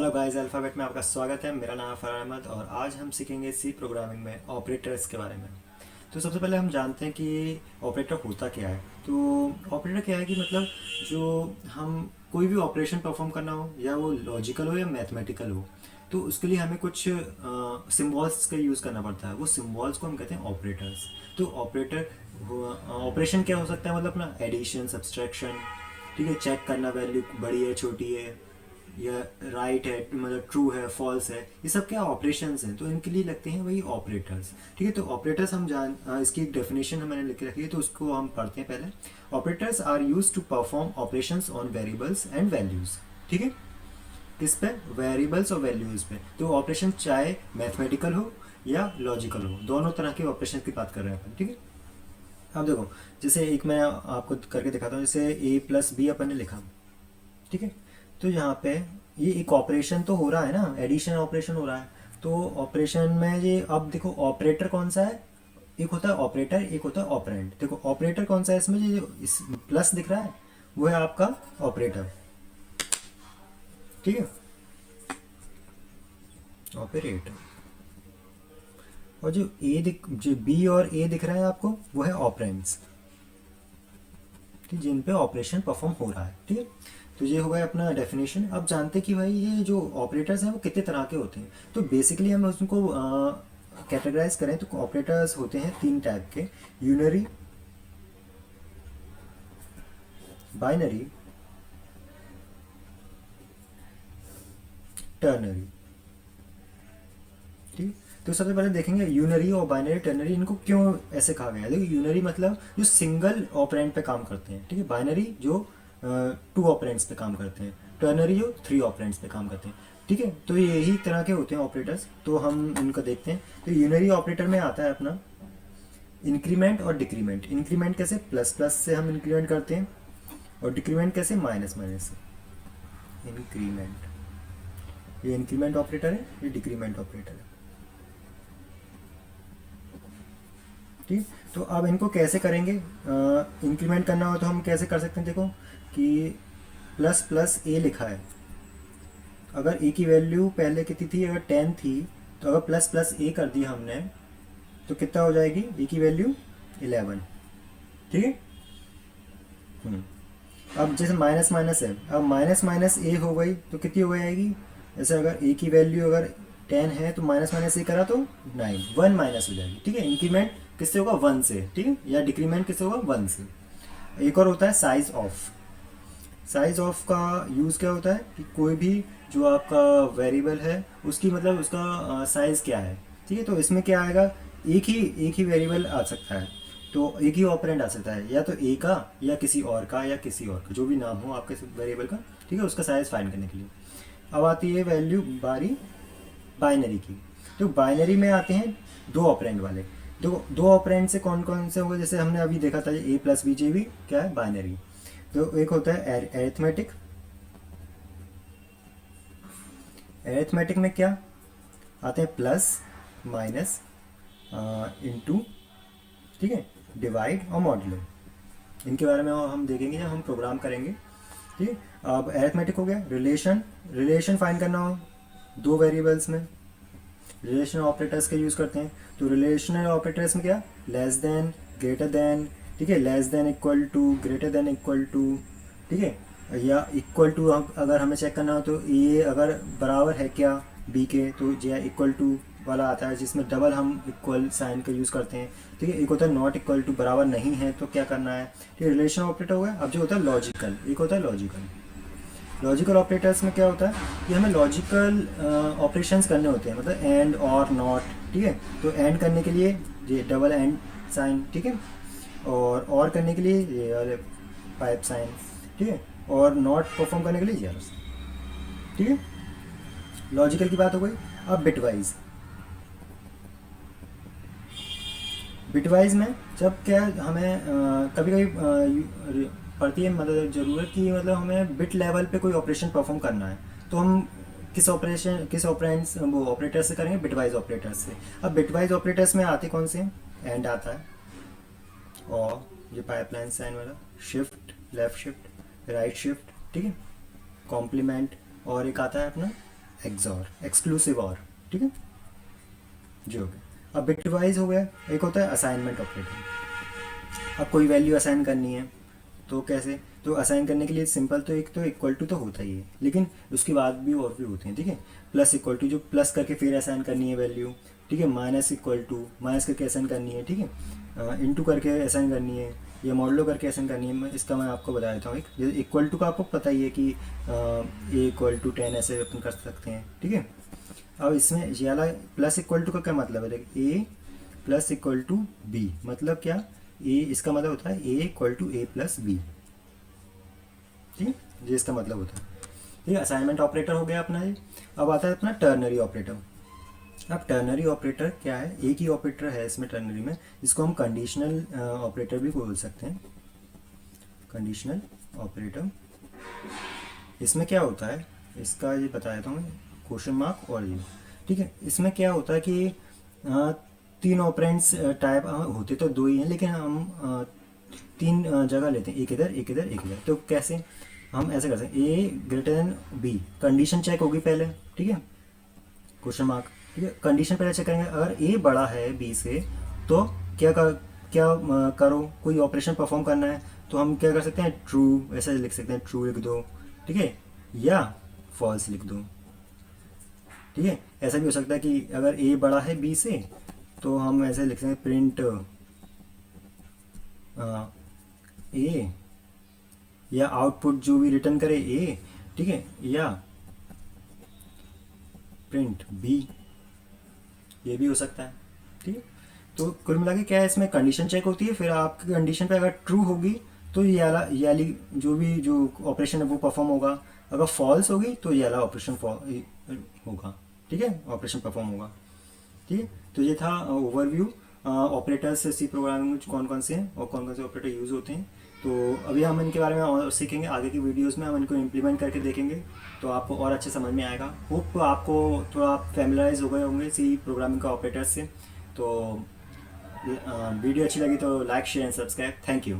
Hello guys, alphabet में आपका स्वागत है। मेरा नाम है फरहान अहमद और आज हम सीखेंगे सी प्रोग्रामिंग में ऑपरेटर्स के बारे में। तो सबसे पहले हम जानते हैं कि ऑपरेटर होता क्या है। तो ऑपरेटर क्या है कि मतलब जो हम कोई भी ऑपरेशन परफॉर्म करना हो, या वो लॉजिकल हो या मैथमेटिकल हो, तो उसके लिए हमें कुछ सिम्बॉल्स का यूज़ करना पड़ता है। वो सिम्बॉल्स को हम कहते हैं ऑपरेटर्स। तो ऑपरेटर ऑपरेशन क्या हो सकता है, मतलब अपना एडिशन, सब्सट्रैक्शन, ठीक है, चेक करना वैल्यू बड़ी है छोटी है, या राइट है, मतलब ट्रू है फॉल्स है, ये सब क्या ऑपरेशंस हैं। तो इनके लिए लगते हैं वही ऑपरेटर्स। ठीक है, तो ऑपरेटर्स हम इसकी एक डेफिनेशन मैंने लिख के रखी है, तो उसको हम पढ़ते हैं पहले। Operators are use to perform operations on variables and values. ठीक है, किस पे? वेरिएबल्स और वैल्यूज पे। तो ऑपरेशन चाहे मैथमेटिकल हो या लॉजिकल हो, दोनों तरह के ऑपरेशन की बात कर रहे हैं अपन। ठीक है, अब देखो, जैसे एक मैं आपको करके दिखाता हूँ। जैसे ए प्लस बी अपन ने लिखा, ठीक है, तो यहाँ पे ये एक ऑपरेशन तो हो रहा है ना, एडिशन ऑपरेशन हो रहा है। तो ऑपरेशन में ये, अब देखो ऑपरेटर कौन सा है, एक होता है ऑपरेटर, एक होता है ऑपरेंड। देखो ऑपरेटर कौन सा है इसमें, ये जो इस प्लस दिख रहा है वो है आपका ऑपरेटर। ठीक है, ऑपरेटर। और जो बी और ए दिख रहा है आपको, वो है ऑपरेंड्स, ठीक, जिन पे ऑपरेशन परफॉर्म हो रहा है। ठीक है, तो ये हो गया अपना डेफिनेशन। अब जानते कि भाई ये जो ऑपरेटर्स हैं वो कितने तरह के होते हैं। तो बेसिकली हम उसको कैटेगराइज करें तो ऑपरेटर्स होते हैं तीन टाइप के: यूनरी, बाइनरी, टर्नरी। ठीक, तो सबसे पहले देखेंगे यूनरी और बाइनरी, टर्नरी, इनको क्यों ऐसे कहा गया है। देखो यूनरी मतलब जो सिंगल ऑपरेंड पे काम करते हैं, ठीक है। बाइनरी जो टू ऑपरेंड्स पे काम करते हैं। टर्नरी जो थ्री ऑपरेंड्स पे काम करते हैं। ठीक है, तो यही तरह के होते हैं ऑपरेटर्स। तो हम इनको देखते हैं। तो यूनरी ऑपरेटर में आता है अपना इंक्रीमेंट और डिक्रीमेंट। इंक्रीमेंट कैसे? प्लस प्लस से हम इंक्रीमेंट करते हैं, और डिक्रीमेंट कैसे? माइनस माइनस से। इंक्रीमेंट, ये इंक्रीमेंट ऑपरेटर है, ये डिक्रीमेंट ऑपरेटर है। ठीक, तो अब इनको कैसे करेंगे? इंक्रीमेंट करना हो तो हम कैसे कर सकते हैं? देखो कि प्लस प्लस ए लिखा है, अगर ए की वैल्यू पहले कितनी थी, अगर 10 थी, तो अगर प्लस प्लस ए कर दिया हमने तो कितना हो जाएगी? ए की वैल्यू 11। ठीक है। अब जैसे माइनस माइनस है, अब माइनस माइनस ए हो गई तो कितनी हो जाएगी? जैसे अगर ए की वैल्यू अगर 10 है तो माइनस माइनस ए करा तो 9, 1 माइनस हो जाएगी। ठीक है, इंक्रीमेंट किससे होगा? 1 से। ठीक है, या डिक्रीमेंट किससे होगा? 1 से। एक और होता है साइज ऑफ। साइज ऑफ का यूज़ क्या होता है कि कोई भी जो आपका वेरिएबल है उसकी, मतलब उसका साइज़ क्या है। ठीक है, तो इसमें क्या आएगा? एक ही वेरिएबल आ सकता है, तो एक ही ऑपरेंड आ सकता है, या तो ए का या किसी और का, या किसी और का जो भी नाम हो आपके वेरिएबल का। ठीक है, उसका साइज़ फाइंड करने के लिए। अब आती है वैल्यू बारी बाइनरी की। तो बाइनरी में आते हैं दो ऑपरेंड वाले। दो ऑपरेंड से कौन कौन से होंगे? जैसे हमने अभी देखा था ए प्लस बी, जे भी क्या है? बाइनरी। तो एक होता है एरिथमेटिक। एरिथमेटिक में क्या आते हैं? प्लस, माइनस, इनटू, ठीक है, डिवाइड और मॉड्यूलो। इनके बारे में हम देखेंगे जब हम प्रोग्राम करेंगे। ठीक है, अब एरिथमेटिक हो गया। रिलेशन, रिलेशन फाइंड करना हो दो वेरिएबल्स में, रिलेशन ऑपरेटर्स का यूज़ करते हैं। तो रिलेशनल ऑपरेटर्स में क्या? लेस देन, ग्रेटर देन, ठीक है, less than equal to, greater than equal to, ठीक है, या इक्वल टू। अगर हमें चेक करना हो तो ये अगर बराबर है क्या बी के, तो जो है इक्वल टू वाला आता है, जिसमें डबल हम इक्वल साइन का यूज़ करते हैं। ठीक है, एक होता है नॉट इक्वल टू, बराबर नहीं है तो क्या करना है। ठीक है, रिलेशन ऑपरेटर हो गया। अब जो होता है लॉजिकल, एक होता है लॉजिकल। लॉजिकल ऑपरेटर्स में क्या होता है कि हमें लॉजिकल ऑपरेशंस करने होते हैं, मतलब एंड और नॉट। ठीक है, तो एंड करने के लिए ये डबल एंड साइन, ठीक है, और करने के लिए ये वाले पाइप साइन, ठीक है, और नॉट परफॉर्म करने के लिए ये। ठीक है, लॉजिकल की बात हो गई। अब बिटवाइज। बिटवाइज में जब क्या हमें कभी कभी पड़ती है मतलब ज़रूरत कि मतलब हमें बिट लेवल पे कोई ऑपरेशन परफॉर्म करना है, तो हम किस ऑपरेंड्स वो ऑपरेटर से करेंगे? बिटवाइज ऑपरेटर्स से। अब बिटवाइज ऑपरेटर्स में आते कौन से? एंड आता है, और ये पाइपलाइन साइन वाला, shift, left shift, right shift, ठीक है, कॉम्प्लीमेंट, और एक आता है अपना एक्सॉर, एक्सक्लूसिव और, ठीक है, जो हो गया। अब बिटवाइज हो गया। एक होता है असाइनमेंट ऑपरेटर। अब कोई वैल्यू असाइन करनी है तो कैसे, तो असाइन करने के लिए सिंपल, तो एक तो इक्वल टू तो होता ही है, लेकिन उसके बाद भी और भी होते हैं, ठीक है। प्लस इक्वल टू, जो प्लस करके फिर असाइन करनी है वैल्यू, ठीक है। माइनस इक्वल टू, माइनस करके असाइन करनी है, ठीक है। इंटू करके असाइन करनी है, या मॉडलो करके असाइन करनी है। इसका मैं आपको बता देता हूँ। एक जैसे इक्वल टू का आपको पता ही है कि ए इक्वल टू 10 ऐसे अपन कर सकते हैं, ठीक है। अब इसमें ये वाला प्लस इक्वल टू का क्या मतलब है, देख A plus equal to B, मतलब क्या, ए इसका मतलब होता है A equal to A plus B, ठीक है, ये इसका मतलब होता है। ठीक है, असाइनमेंट ऑपरेटर हो गया अपना ये। अब आता है अपना टर्नरी ऑपरेटर। अब टर्नरी ऑपरेटर क्या है, एक ही ऑपरेटर है इसमें टर्नरी में, जिसको हम कंडीशनल ऑपरेटर भी बोल सकते हैं, कंडीशनल ऑपरेटर। इसमें क्या होता है, इसका ये बता देता हूँ, क्वेश्चन मार्क और ये, ठीक है। इसमें क्या होता है कि अ, तीन ऑपरेंड्स टाइप होते तो दो ही हैं, लेकिन हम तीन जगह लेते हैं, एक इधर एक इधर एक इधर। तो कैसे, हम ऐसे कर सकते हैं, A greater than B, condition check होगी पहले, ठीक है, क्वेश्चन मार्क, ठीक है। कंडीशन पहले चेक करेंगे, अगर ए बड़ा है बी से तो करो, कोई ऑपरेशन परफॉर्म करना है तो हम क्या कर सकते हैं, ट्रू ऐसा लिख सकते हैं, ट्रू लिख दो, ठीक है, या फॉल्स लिख दो, ठीक है। ऐसा भी हो सकता है कि अगर ए बड़ा है बी से तो हम ऐसे लिख सकते हैं, प्रिंट ए, या आउटपुट जो भी रिटर्न करे ए, ठीक है, या प्रिंट बी, ये भी हो सकता है, ठीक है। तो कुल मिला के क्या है, इसमें कंडीशन चेक होती है, फिर आपकी कंडीशन पे अगर ट्रू होगी तो ये वाली जो ऑपरेशन है वो परफॉर्म होगा, अगर फॉल्स होगी तो ये वाला ऑपरेशन होगा, ठीक है, ऑपरेशन परफॉर्म होगा, ठीक है। तो ये था ओवरव्यू ऑपरेटर्स सी प्रोग्रामिंग में कौन कौन से हैं और कौन कौन से ऑपरेटर यूज़ होते हैं। तो अभी हम इनके बारे में और सीखेंगे, आगे की वीडियोस में हम इनको इम्प्लीमेंट करके देखेंगे, तो आपको और अच्छे समझ में आएगा। होप आपको थोड़ा आप फैमिलाइज हो गए होंगे सी प्रोग्रामिंग का ऑपरेटर्स से। तो वीडियो अच्छी लगी तो like share and subscribe. Thank you.